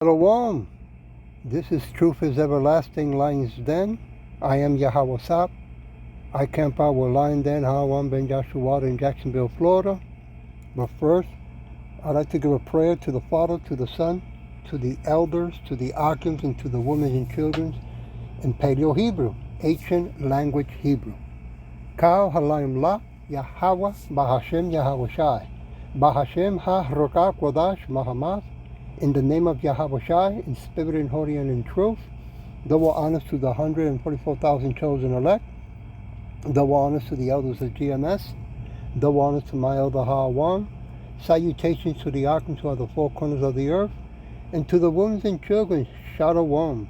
Shalom. This is Truth is Everlasting Lions Den. I am Yahweh Sap. I camp out with Lion Den, Hawan Ben Joshua in Jacksonville, Florida. But first, I'd like to give a prayer to the Father, to the Son, to the elders, to the archons, and to the women and children in Paleo Hebrew, ancient language Hebrew. Kal Halayim La, Yahweh, Bahashem Yahweh Shai. Bahashem Ha Rokah Kodash Mahamas. In the name of Yahweh Shai, in spirit and holy and in truth, double honors to the 144,000 chosen elect, double honors to the elders of GMS, double honors to my elder Hawan, salutations to the archons who are the four corners of the earth, and to the women and children, Shalom.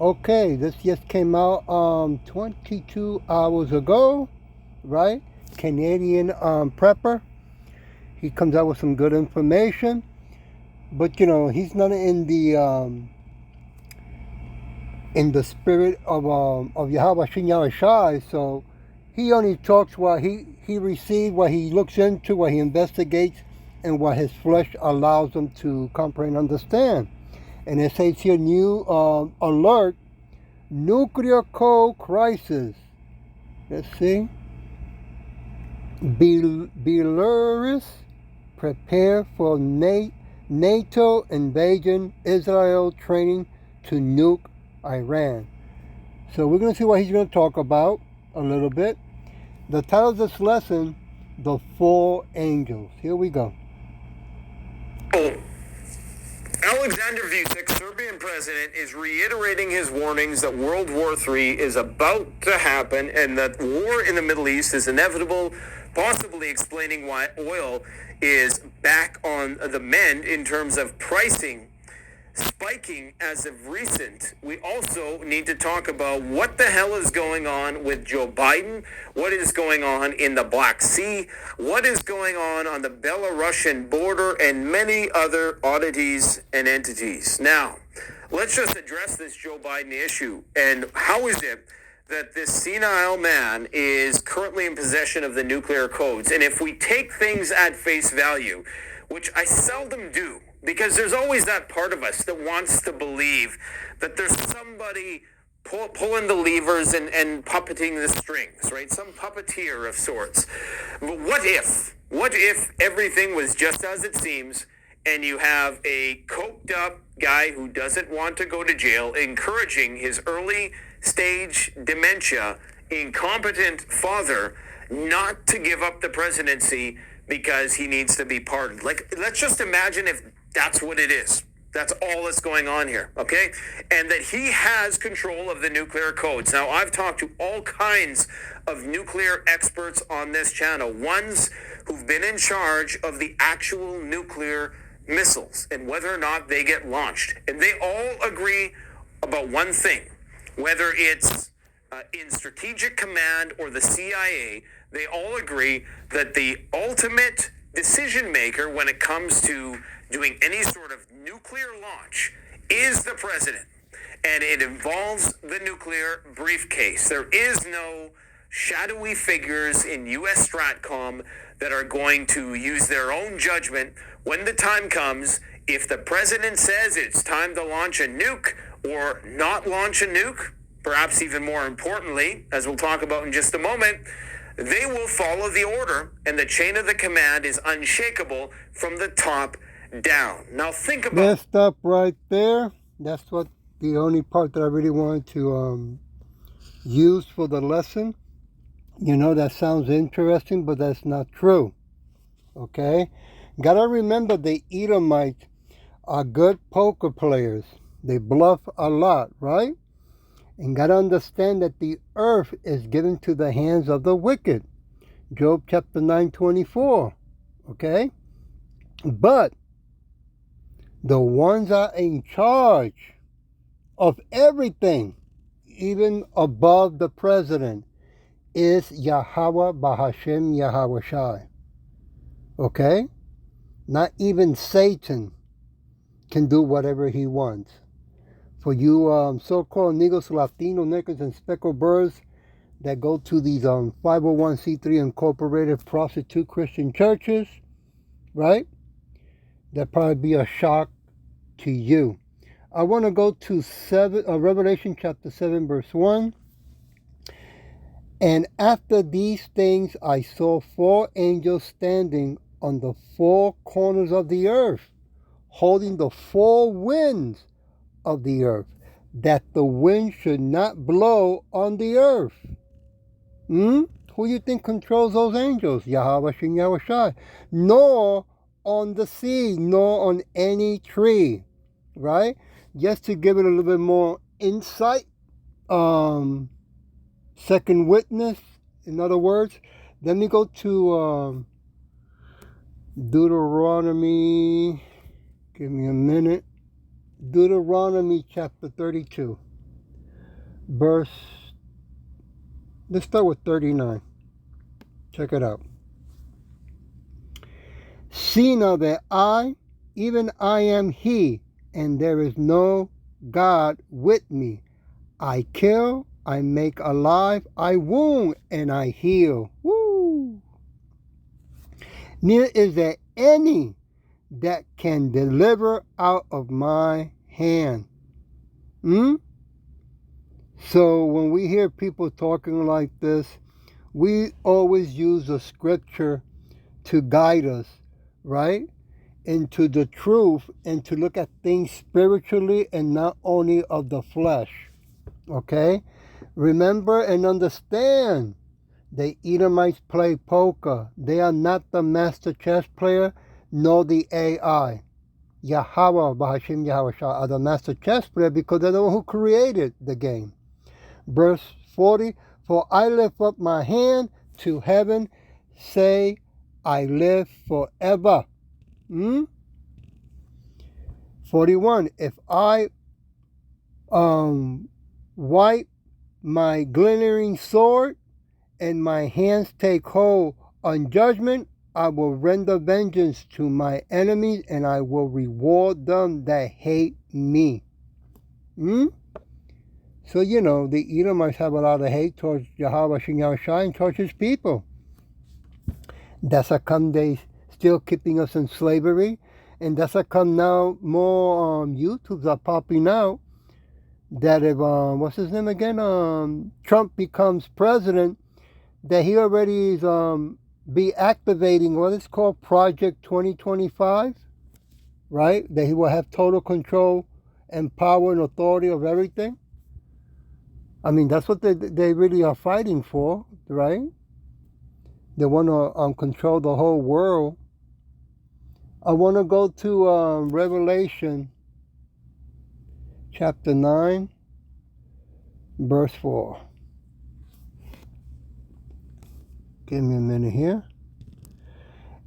Okay, this just came out 22 hours ago, right? Canadian prepper. He comes out with some good information. But he's not in the spirit of Yahweh Shin Yahweh Shai, so he only talks what he received, what he looks into, what he investigates, and what his flesh allows him to comprehend and understand. And it says here, new alert, nuclear code crisis. Let's see. Belarus prepare for NATO invasion, Israel training to nuke Iran. So we're going to see what he's going to talk about a little bit. The title of this lesson, The Four Angels. Here we go. Alexander Vucic, Serbian president, is reiterating his warnings that World War III is about to happen and that war in the Middle East is inevitable, possibly explaining why oil is back on the mend in terms of pricing spiking as of recent. We also need to talk about what the hell is going on with Joe Biden, what is going on in the Black Sea, what is going on the Belarusian border, and many other oddities and entities. Now, let's just address this Joe Biden issue. And how is it that this senile man is currently in possession of the nuclear codes? And if we take things at face value, which I seldom do, because there's always that part of us that wants to believe that there's somebody pulling the levers and puppeting the strings, right? Some puppeteer of sorts. But what if everything was just as it seems, and you have a coked up guy who doesn't want to go to jail, encouraging his early stage dementia, incompetent father not to give up the presidency because he needs to be pardoned? Like, let's just imagine if that's what it is. That's all that's going on here, okay? And that he has control of the nuclear codes. Now, I've talked to all kinds of nuclear experts on this channel, ones who've been in charge of the actual nuclear missiles and whether or not they get launched. And they all agree about one thing, whether it's in Strategic Command or the CIA, they all agree that the ultimate decision maker when it comes to doing any sort of nuclear launch is the president. And it involves the nuclear briefcase. There is no shadowy figures in U.S. Stratcom that are going to use their own judgment when the time comes. If the president says it's time to launch a nuke or not launch a nuke, perhaps even more importantly, as we'll talk about in just a moment, they will follow the order, and the chain of the command is unshakable from the top down. Now think about... Let's stop right there. That's what the only part that I really wanted to use for the lesson. That sounds interesting, but that's not true. Okay? Gotta remember the Edomites are good poker players. They bluff a lot, right? And got to understand that the earth is given to the hands of the wicked. Job chapter 9:24. Okay? But the ones are in charge of everything, even above the president, is Yahweh Bahashem Yahweh Shai. Okay? Not even Satan can do whatever he wants. For you so-called Negros, Latino, Negros, and speckled birds that go to these 501c3 incorporated prostitute Christian churches, right? That probably be a shock to you. I want to go to Revelation chapter 7, verse 1. And after these things I saw 4 angels standing on the 4 corners of the earth, holding the 4 winds of the earth, that the wind should not blow on the earth. Who do you think controls those angels? Yahweh Shem Yahweh Shai. Nor on the sea, nor on any tree. Right? Just to give it a little bit more insight. Second witness, in other words. Let me go to Deuteronomy. Give me a minute. Deuteronomy chapter 32. Verse, let's start with 39. Check it out. See now that I, even I am He, and there is no God with me. I kill, I make alive, I wound, and I heal. Woo! Neither is there any that can deliver out of my hand. So when we hear people talking like this, we always use the scripture to guide us, right? Into the truth and to look at things spiritually and not only of the flesh. Okay? Remember and understand, the Edomites play poker. They are not the master chess player nor the AI. Yahweh, Bahashim Yahweh Shah, are the master chess player because they're the one who created the game. Verse 40, for I lift up my hand to heaven, say, I live forever. 41, if I wipe my glittering sword and my hands take hold on judgment, I will render vengeance to my enemies and I will reward them that hate me. So, the Edomites have a lot of hate towards Yahweh Shem Yahweh Shai and towards his people. That's how come they still keeping us in slavery. And that's how come now more YouTubes are popping out that if, what's his name again? Trump becomes president, that he already is be activating what is called Project 2025, right? That he will have total control and power and authority of everything. I mean, that's what they really are fighting for, right? They want to control the whole world. I want to go to Revelation chapter 9, verse 4. Give me a minute here.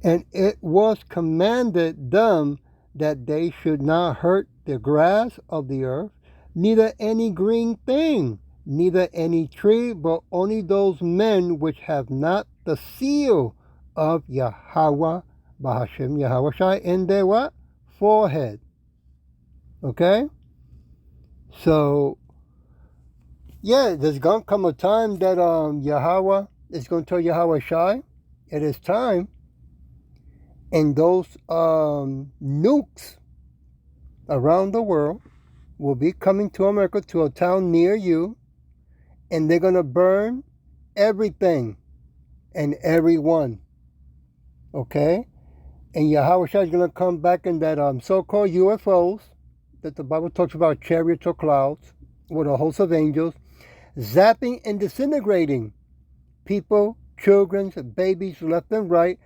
And it was commanded them that they should not hurt the grass of the earth, neither any green thing, neither any tree, but only those men which have not the seal of Yahweh, Bahashim Yahweh Shai, in their what? Forehead. Okay? So, yeah, there's going to come a time that Yahweh is going to tell Yahweh Shai, it is time. And those nukes around the world will be coming to America, to a town near you, and they're going to burn everything and everyone. Okay? And Yahweh Shai is going to come back in that so-called UFOs that the Bible talks about, chariots or clouds, with a host of angels, zapping and disintegrating people, children, babies left and right,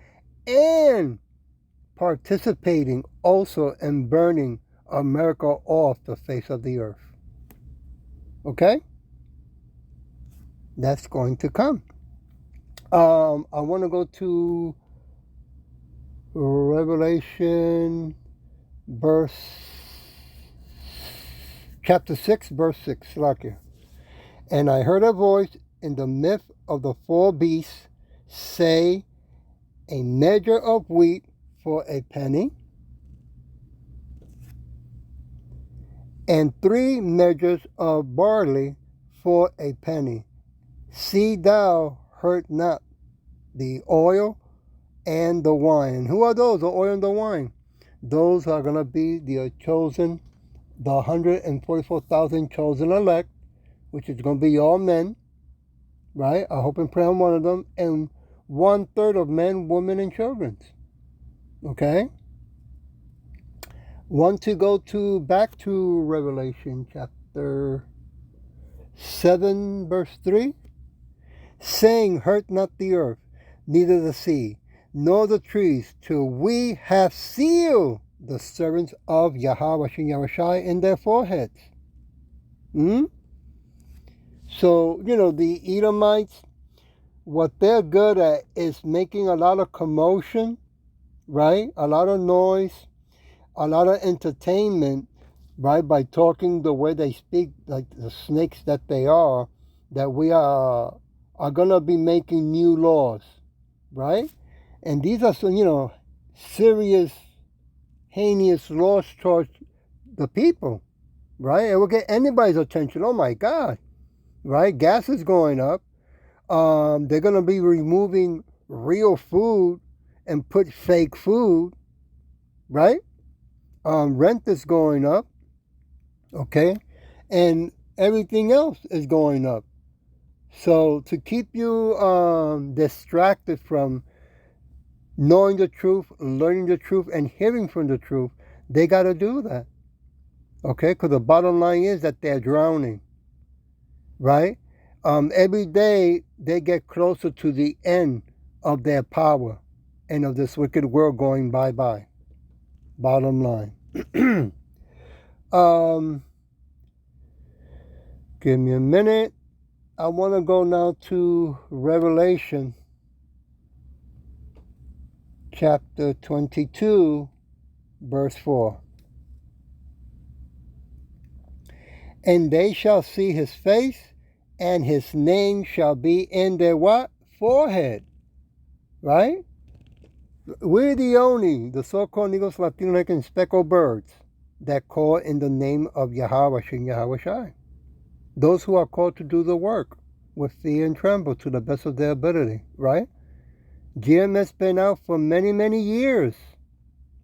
and participating also in burning America off the face of the earth. Okay? That's going to come. I want to go to Revelation chapter 6, verse 6. Lucky. And I heard a voice in the midst of the 4 beasts say, a measure of wheat for a penny, and 3 measures of barley for a penny. See thou hurt not the oil and the wine. And who are those, the oil and the wine? Those are going to be the chosen the 144,000 chosen elect, which is going to be all men, right? I hope and pray I'm one of them, and 1/3 of men, women, and children. Okay? Want to go back to Revelation chapter 7, verse 3? Saying, hurt not the earth, neither the sea, nor the trees, till we have sealed the servants of Yahweh Yahushai in their foreheads. So, the Edomites, what they're good at is making a lot of commotion, right? A lot of noise, a lot of entertainment, right? By talking the way they speak, like the snakes that they are, that we are going to be making new laws, right? And these are some, serious, heinous laws towards the people, right? It will get anybody's attention. Oh my God, right? Gas is going up. They're going to be removing real food and put fake food, right? Rent is going up, okay? And everything else is going up. So to keep you distracted from knowing the truth, learning the truth, and hearing from the truth, they got to do that, okay? Because the bottom line is that they're drowning, right? Every day they get closer to the end of their power and of this wicked world going bye-bye. Bottom line. Give me a minute. I want to go now to Revelation chapter 22, verse 4. And they shall see his face, and his name shall be in their what? Forehead. Right? We're the so-called Negros, Latinos, and speckled birds that call in the name of Yahweh Shem Yahweh Shai. Those who are called to do the work with fear and tremble to the best of their ability, right? GMS been out for many, many years,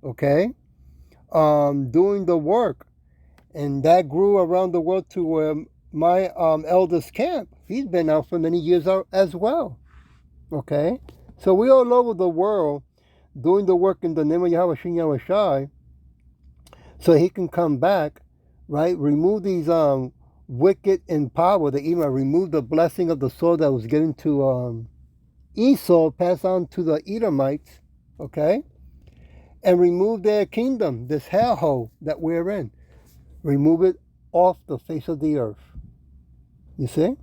okay? Doing the work. And that grew around the world to where my eldest camp, he's been out for many years as well, okay? So we all over the world doing the work in the name of Yahweh Shem Yahweh Shai, so he can come back, right? Remove these wicked in power, that even remove the blessing of the sword that was given to Esau, passed on to the Edomites, okay? And remove their kingdom, this hellhole that we're in. Remove it off the face of the earth. You see?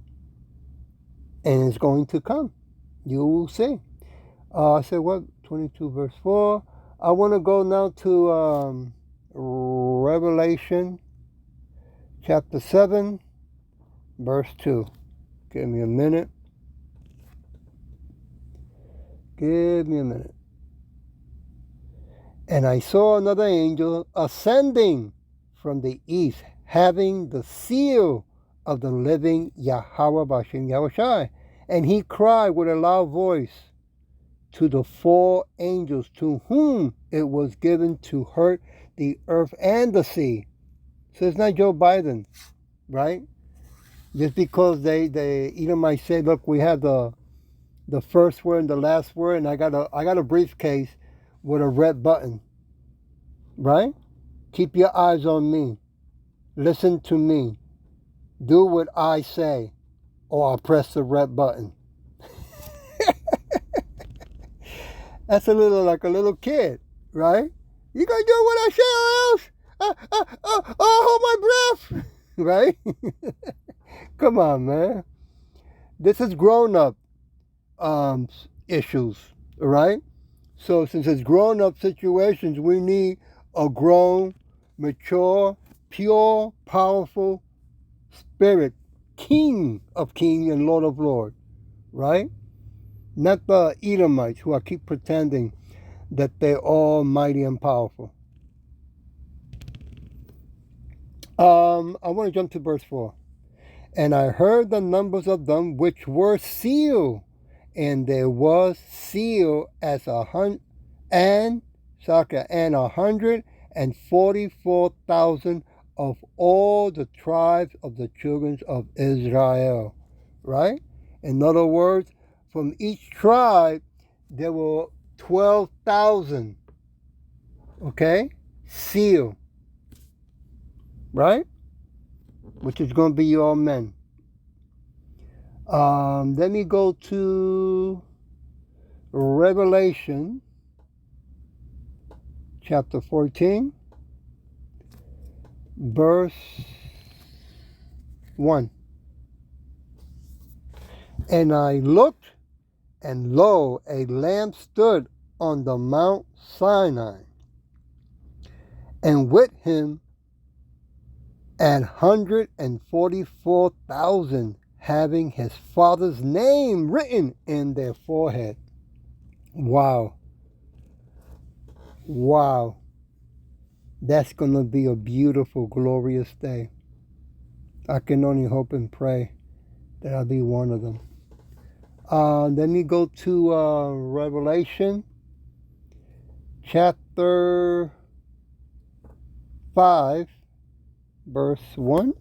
And it's going to come. You will see. I said what? 22 verse 4. I want to go now to Revelation chapter 7 verse 2. Give me a minute. And I saw another angel ascending from the east, having the seal of the living Yahweh Bashem Yahushai. And he cried with a loud voice to the 4 angels to whom it was given to hurt the earth and the sea. So it's not Joe Biden, right? Just because they might say, look, we have the first word and the last word, and I got a briefcase with a red button, right? Keep your eyes on me. Listen to me. Do what I say, or I'll press the red button. That's like a little kid, right? You gonna do what I say, or else I'll hold my breath, right? Come on, man. This is grown-up issues, all right? So since it's grown-up situations, we need a grown, mature, pure, powerful spirit, King of kings and Lord of lords, right? Not the Edomites who keep pretending that they're almighty and powerful. I want to jump to verse 4. And I heard the numbers of them which were sealed, and there was sealed as 144,000 of all the tribes of the children of Israel. Right? In other words, from each tribe, there were 12,000. Okay? Seal. Right? Which is going to be your men. Let me go to Revelation chapter 14, verse 1. And I looked, and lo, a lamb stood on the Mount Sinai, and with him 144,000, having his Father's name written in their forehead. Wow. Wow. That's going to be a beautiful, glorious day. I can only hope and pray that I'll be one of them. Let me go to Revelation chapter 5, verse 1.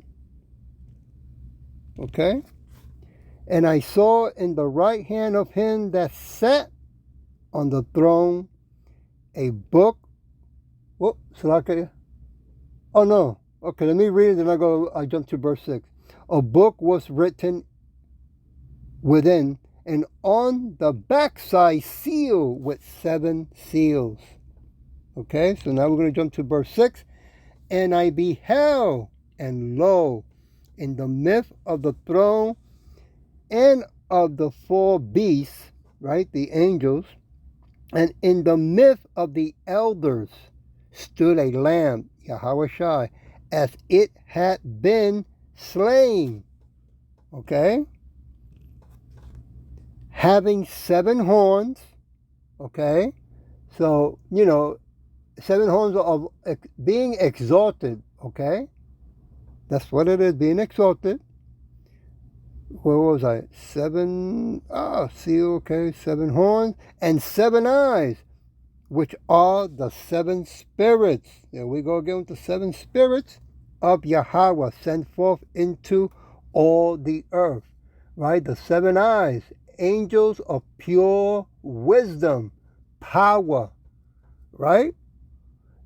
Okay? And I saw in the right hand of him that sat on the throne a book. Oh, Salaka. Oh no. Okay, let me read it, then I jump to verse 6. A book was written within, and on the backside sealed with 7 seals. Okay, so now we're going to jump to verse 6. And I beheld, and lo, in the midst of the throne and of the 4 beasts, right, the angels, and in the midst of the elders stood a lamb, Yahweh, as it had been slain. Okay? Having 7 horns. Okay? So, 7 horns of being exalted. Okay? That's what it is, being exalted. Where was I? 7, seal, okay, 7 horns, and 7 eyes, which are the 7 spirits. There we go again with the 7 spirits of Yahweh sent forth into all the earth. Right? The 7 eyes, angels of pure wisdom, power. Right?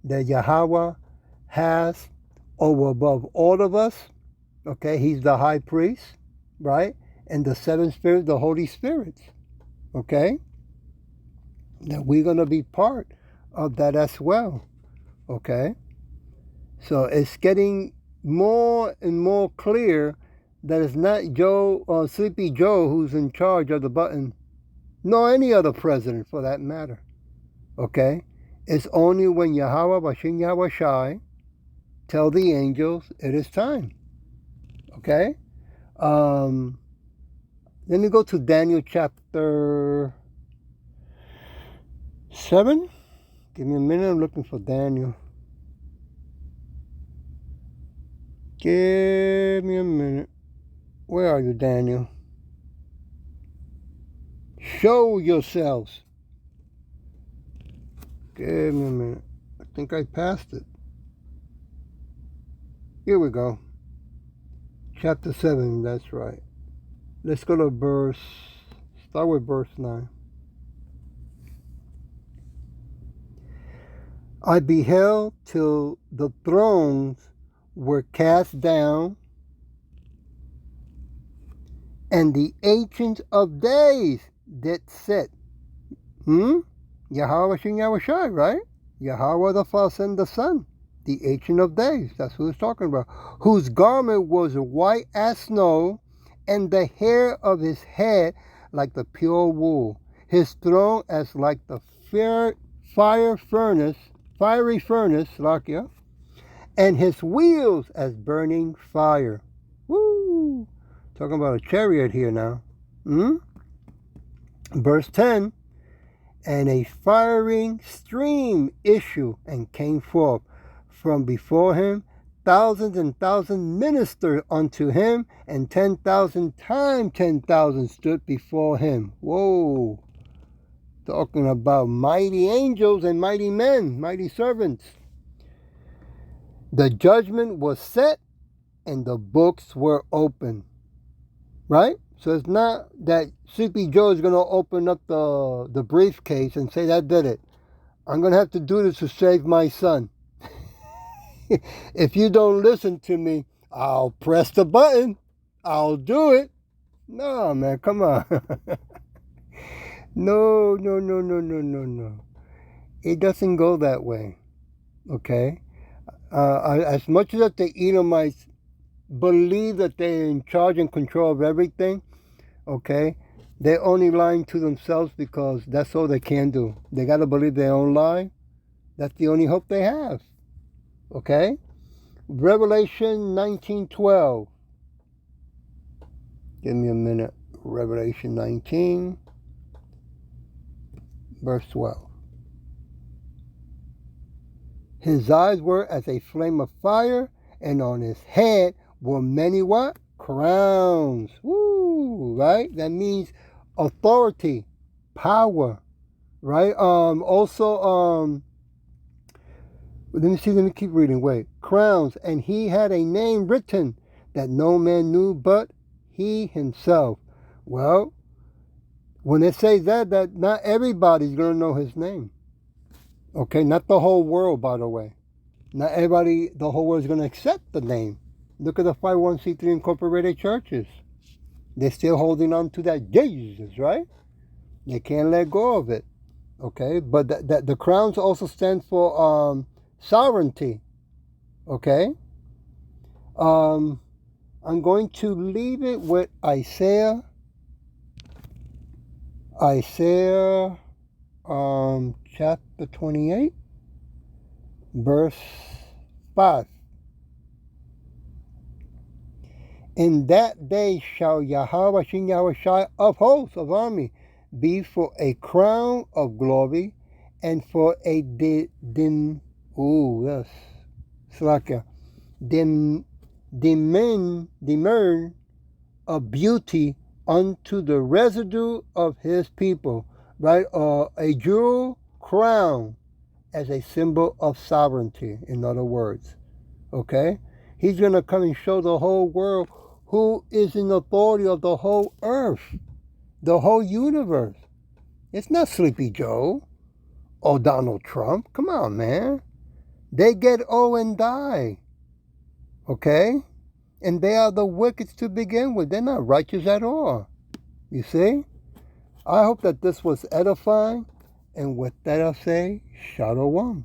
That Yahweh has over above all of us. Okay, he's the high priest. Right? And the 7 spirits, the Holy Spirits. Okay? That we're going to be part of that as well. Okay? So it's getting more and more clear that it's not Sleepy Joe who's in charge of the button, nor any other president for that matter. Okay? It's only when Yahweh, Bashin Yahweh Shai, tell the angels it is time. Okay? Let me go to Daniel chapter 7. Give me a minute. I'm looking for Daniel. Give me a minute. Where are you, Daniel? Show yourselves. Give me a minute. I think I passed it. Here we go. Chapter 7, that's right. Let's go to start with verse 9. I beheld till the thrones were cast down, and the Ancient of Days did sit. Yahweh Shin Yahweh Shai, right? Yahweh the Father and the Son. The Ancient of Days, that's who he's talking about. Whose garment was white as snow, and the hair of his head like the pure wool. His throne as like the fiery furnace, Lakia, and his wheels as burning fire. Woo! Talking about a chariot here now. Verse 10, and a firing stream issued and came forth from before him. Thousands and thousands ministered unto him, and 10,000 times 10,000 stood before him. Whoa! Talking about mighty angels and mighty men, mighty servants. The judgment was set and the books were open. Right? So it's not that Sleepy Joe is going to open up the briefcase and say, that did it. I'm going to have to do this to save my son. If you don't listen to me, I'll press the button. I'll do it. No, man, come on. No. It doesn't go that way. Okay? As much as the Edomites believe that they're in charge and control of everything, okay, they're only lying to themselves because that's all they can do. They got to believe their own lie. That's the only hope they have. Okay? Revelation 19:12. Give me a minute. Revelation 19, verse 12. His eyes were as a flame of fire, and on his head were many what? Crowns. Woo, right? That means authority, power, right? Let me keep reading. Wait. Crowns, and he had a name written that no man knew but he himself. Well, when it says that not everybody's going to know his name. Okay, not the whole world, by the way. Not everybody, the whole world is going to accept the name. Look at the 501c3 incorporated churches. They're still holding on to that Jesus, right? They can't let go of it. Okay, but the crowns also stand for sovereignty. Okay. I'm going to leave it with Isaiah chapter 28, verse 5. In that day shall Yahweh Shin Yahushai of hosts, of army, be for a crown of glory and for a demurn of beauty unto the residue of his people, right? A jewel crown as a symbol of sovereignty, in other words. Okay? He's going to come and show the whole world who is in authority of the whole earth, the whole universe. It's not Sleepy Joe or Donald Trump. Come on, man. They get old and die. Okay? And they are the wicked to begin with. They're not righteous at all. You see? I hope that this was edifying. And with that, I'll say, Shalom.